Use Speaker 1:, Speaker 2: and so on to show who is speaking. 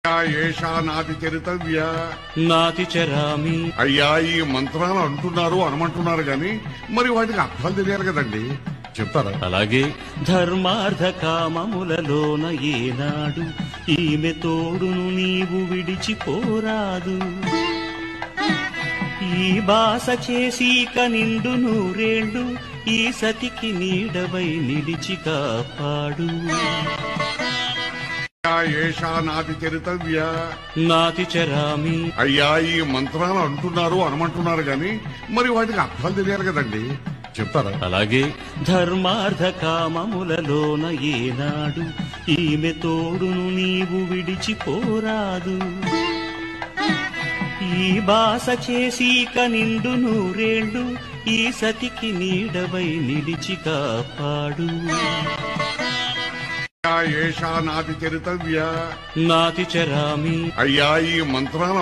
Speaker 1: ఏషా నాతి చరితవ్య
Speaker 2: నాతి చరామి.
Speaker 1: అయ్యా ఈ మంత్రాలు అంటున్నారు అనమంటున్నారు గాని మరి వాటికి అర్థాలు తెలియాలి కదండి, చెప్తారా?
Speaker 2: అలాగే ధర్మార్థ కామములలోన ఏనాడు ఈమె తోడును నీవు విడిచిపోరాదు. ఈ బాస చేసి కనిండు నూరేళ్ళు ఈ సతికి నీడవై నిలిచి కాపాడు.
Speaker 1: ఏషా నాతి చరితవ్య
Speaker 2: నాతి చరామి.
Speaker 1: అయ్యా ఈ మంత్రాలు అంటున్నారు అనమంటున్నారు గాని మరి వాటికి అర్థాలు తెలియాలి కదండి, చెప్తారా?
Speaker 2: అలాగే ధర్మార్థ కామములలోన ఏనాడు ఈమె తోడును నీవు విడిచిపోరాదు. ఈ బాస చేసి కనిండు నూరేళ్ళు ఈ సతికి నీడవై నిలిచి కాపాడు.
Speaker 1: ఏషా నాతి చరితవ్య
Speaker 2: నాతి చరామి.
Speaker 1: అయ్యా ఈ మంత్రాలు